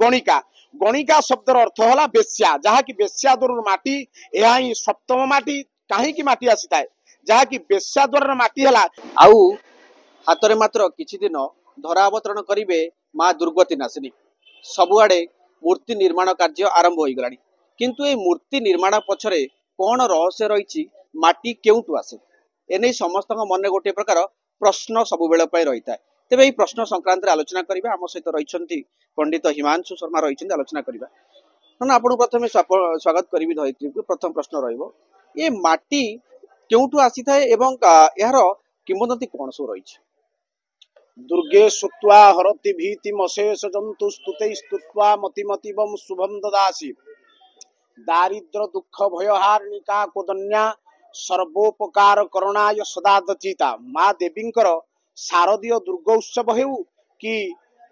गणिका गणिका शब्दर अर्थ है बेश्या जहाँकि बेश्या द्वार माटी यह ही सप्तम माटी कहीं माटी आसी थाए जहाँकि बेश्या द्वार माटी है आउ हाथ मात्र किछि दिन धरा अवतरण करिवे माँ दुर्गति नाशिनी सबुआडे मूर्ति निर्माण कार्य आरंभ हो गलानी किंतु ए मूर्ति निर्माण पछरे कौन रहस्य रही माटी केउटू आसे एने समस्त मन गोटे प्रकार प्रश्न सब बेल रही है तेरे प्रश्न संक्रांत आलोचना करबा आम सहित रही पंडित हिमांशु शर्मा रही आलोचना करबा आपको प्रथम स्वागत करी धरित्री को प्रथम प्रश्न रहिबो ये माटी केउटू आसी थाए एवं यार किंवदंती कौन सब रही दुर्गे सुत्वा हरति भीतिमशेष जंतु स्तुते स्तुत्वा मतिमतिवम शुभम ददासी दारिद्र दुख भयहारिणिका कोदन्या सर्वोपकार करुणाय सदा दचिता माँ देवींकर शारदीय दुर्गा उत्सव हेउ कि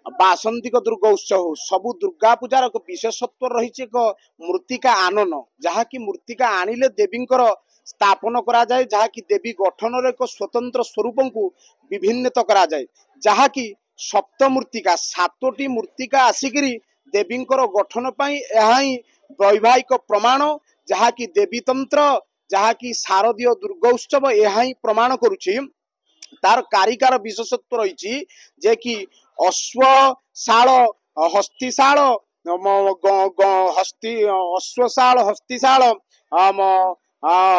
बासंतिक दुर्गा उत्सव हो सबु दुर्गा पूजार एक विशेषत्व रही एक मूर्तिका आनन जहाँकि मूर्तिका आनिले देवींकर स्थापन करा जाए जहाँकि देवी गठन एक स्वतंत्र स्वरूप को विभिन्नत करा जाए जहाँकि सप्त मूर्तिका सातोटी मूर्तिका आसिकी देवींकर गठन पाई यह ही वैवाहिक प्रमाण जहाँकि देवी तंत्र जहाँकि शारदीय दुर्गा उत्सव यह ही प्रमाण करुछि तार कारिकार विशेषत्व रही जे कि अश्वशाल हस्तिशाल अश्वशाल हस्तिशाल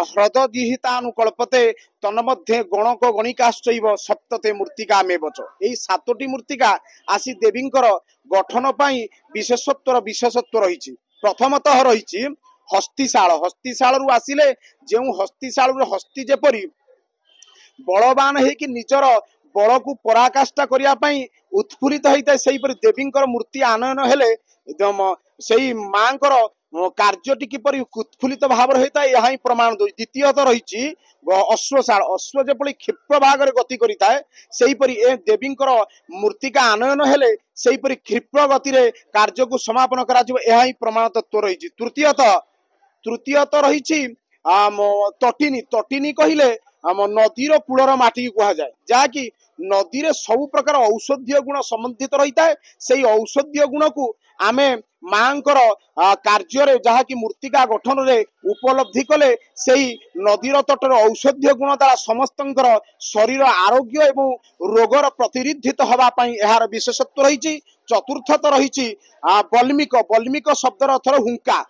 ह्रदजिहितानुकल्पते तन्मध्ये गणक गणिकाश्चैव सप्तते मूर्तिका मे बच यही सातोटी मूर्तिका आसी देवींकर गठन पाई विशेषत्व रही प्रथमतः रही हस्तिशाल हस्तिशाल रु आसिले जो हस्तिशाल हस्ती जेपरी बलवान है कि निजर बल को पराकाष्ठा करने उत्फुल्लित होता है से देवींकर मूर्ति आनयन हेले से माँ कार्यटी किपर उत्फुल्लित भाव होता है यह प्रमाण दे द्वितीयतः रही अश्वशाल अश्व जेपरी क्षिप्र भाग में गति करता है सेहीपरि ए देवींकर मूर्तिका आनयन हेले सेहीपरि क्षिप्र गति रे कार्य को समापन करा यह प्रमाण तत्व रही तृतीयतः रही तटिनी तटिनी कहले आम नदीर कूलर माटी कह जाए जहाँकि नदी रे सब प्रकार औषधीय गुण संबंधित रही है से औषधीय गुण को आमे मांकर कार्य जहाँकि मूर्तिका गठन रे उपलब्धि कले से नदीर तटर औषधीय गुण द्वारा समस्त शरीर आरोग्य एवं रोगर प्रतिरोधित होगापाई यार विशेषत्व रही चतुर्थत रही बल्मिक बल्मिक शब्दर अर्थ हुंका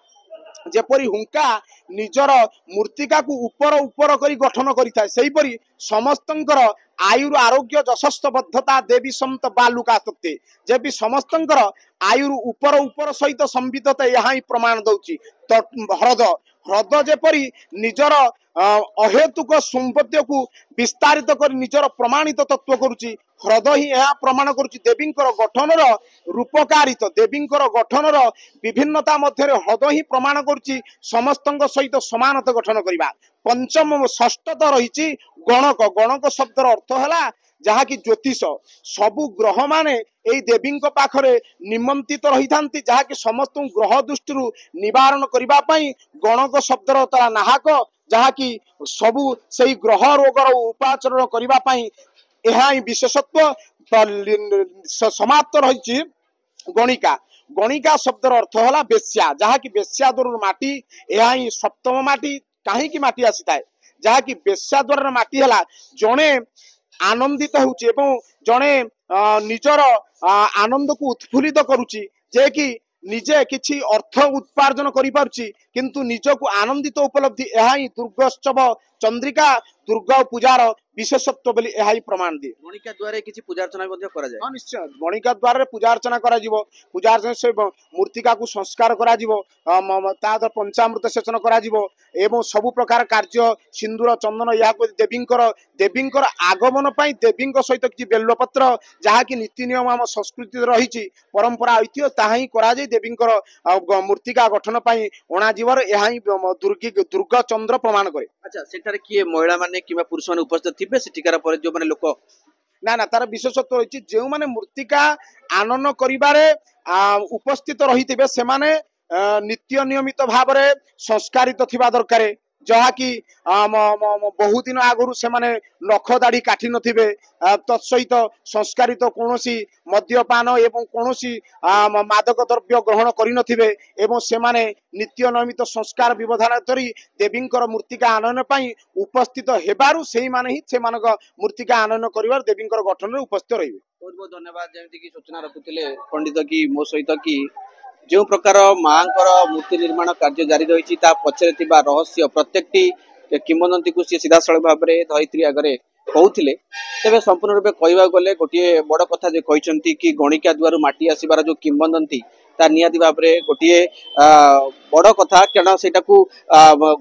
जेपरी हुंका निजर मूर्तिका को ऊपर ऊपर करी गठन करिथाय सेहीपरि समस्तंकर आयुर आरोग्य जशस्थ बद्धता देवी संत बालुका तत्ते जे भी समस्तंकर आयुर ऊपर ऊपर सहित संबितता यहाँ ही प्रमाण दउची ह्रद ह्रद जेपरी निजर अहेतुक संपत्ति को विस्तारित कर निजर प्रमाणित तत्व करुची ह्रद ही यह प्रमाण करुची देवींकर गठनर रूपकारित देवींकर गठनर विभिन्नता मध्य ह्रद ही प्रमाण करुची समस्तंक सहित समानता गठन करबा पंचम षष्ठत रही गणक गणक शब्दर अर्थ है जहाँकि ज्योतिष सबु ग्रह माने यही देवी पाखरे निमंत्रित रही था जहाँकि समस्त ग्रह दृष्टि निवारण करने गणक शब्दर तारा नाहक जहाँकि सबु से ग्रह रोगर उपाचरण करने यह विशेषत्व समाप्त रही गणिका गणिका शब्दर अर्थ है बेश्या जहाँकि बेश्या द्वार माटी यह ही सप्तम माटी कहीं माटी आसी थाए जहाँकि बेश्या द्वार माटी है जड़े आनंदित होउची एवं जड़े निजर आनंद को उत्फुल्लित करुची जे कि निजे किछि अर्थ उत्पार्जन करि पारुची किंतु निजको आनंदित उपलब्धि यह ही दुर्गोत्सव चंद्रिका दुर्गा पूजार विशेषत्व बोली यह प्रमाण दिए गणिका द्वारा किसी पूजा अर्चना करा जाए निश्चय गणिका द्वारा पूजा अर्चना करा पूजा अर्चना से मूर्तिका को संस्कार करा पंचामृत सेचन करा एवं सबु प्रकार कार्य सिंदूर चंदन या देवींकर आगमन पाई देवी सहित किसी बेलपत्र जहाँकि नीति नियम आम संस्कृति रही परंपरा ऐतिह्य ताहा ही करा जाय देवींकर मूर्तिका गठन पाई अणा जीवर यह दुर्गा चंद्र प्रमाण करे। अच्छा सेठारे किए महिला माने किबा पुरुष माने उपस्थित थिबे सेठिकार पर जो माने लोक ना ना तार विशेषत्व रही जो माने मूर्तिका आनन करिबारे उपस्थित रही से माने नित्य नियमित भाव में संस्कारित थिबा दरकार ଯାହାକି ବହୁ ଦିନ ଆଗରୁ ସେମାନେ ନଖ ଦାଢ଼ି କାଟି ନଥିବେ, ତତ୍ସହିତ ସଂସ୍କାରିତ କୌଣସି ମଦ୍ୟପାନ ଏବଂ କୌଣସି ମାଦକ ଦ୍ରବ୍ୟ ଗ୍ରହଣ କରିନଥିବେ ଏବଂ ସେମାନେ ନିତ୍ୟ ନୈମିତ ସଂସ୍କାର ବିବଧାନ କରି ଦେବୀଙ୍କର ମୂର୍ତ୍ତିକା ଆନୟନ ପାଇଁ ଉପସ୍ଥିତ ହେବାରୁ ସେଇମାନେ ହିଁ ସେମାନଙ୍କ ମୂର୍ତ୍ତିକା ଆନୟନ କରିବାର ଦେବୀଙ୍କର ଗଠନରେ ଉପସ୍ଥିତ ରହିବେ। ବହୁତ ବହୁତ ଧନ୍ୟବାଦ। ଯେମିତି କି ସୂଚନା ରଖୁଥିଲେ ପଣ୍ଡିତ କି ମୋ ସହିତ କି ଯେଉଁ ପ୍ରକାର ମାଙ୍କର ମୂର୍ତ୍ତି ନିର୍ମାଣ କାର୍ଯ୍ୟ ଜାରି ରହିଛି ତା ପଛରେ ଥିବା ରହସ୍ୟ ପ୍ରତ୍ୟେକଟି କିମ୍ବଦନ୍ତୀକୁ ସିଏ ସିଧାସଳଖ ଭାବରେ ଧରିତ୍ରୀ ଆଗରେ କହୁଥିଲେ। ତେବେ ସମ୍ପୂର୍ଣ୍ଣ ରୂପେ କହିବାକୁ ଗଲେ ଗୋଟିଏ ବଡ଼ କଥା ଯେ କହିଛନ୍ତି କି ଗଣିକା ଦୁଆରୁ ମାଟି ଆସିବାର ଯୋଉ କିମ୍ବଦନ୍ତୀ ତା ନିହାତି ଭାବରେ ଗୋଟିଏ ବଡ଼ କଥା, କାରଣ ସେଇଟାକୁ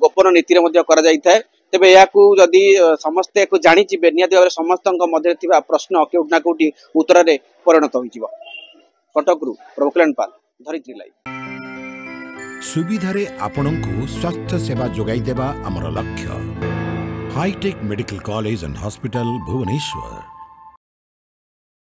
ଗୋପନ ନୀତିରେ ମଧ୍ୟ କରାଯାଇଥାଏ। ତେବେ ଏହାକୁ ଯଦି ସମସ୍ତେ ଏହାକୁ ଜାଣିଯିବେ ନିହାତି ଭାବରେ ସମସ୍ତଙ୍କ ମଧ୍ୟରେ ଥିବା ପ୍ରଶ୍ନ କେଉଁଠି ନା କେଉଁଠି ଉତ୍ତରରେ ପରିଣତ ହୋଇଯିବ। କଟକରୁ ପ୍ରଭୁକଲ୍ୟାଣ ପାଲ, ଧରିତ୍ରୀ ଲାଇଭ୍। ସୁବିଧାରେ ଆପଣଙ୍କୁ ସ୍ୱାସ୍ଥ୍ୟ ସେବା ଯୋଗାଇ ଦେବା ଆମର ଲକ୍ଷ୍ୟ। Hi tech medical college and hospital Bhubaneswar.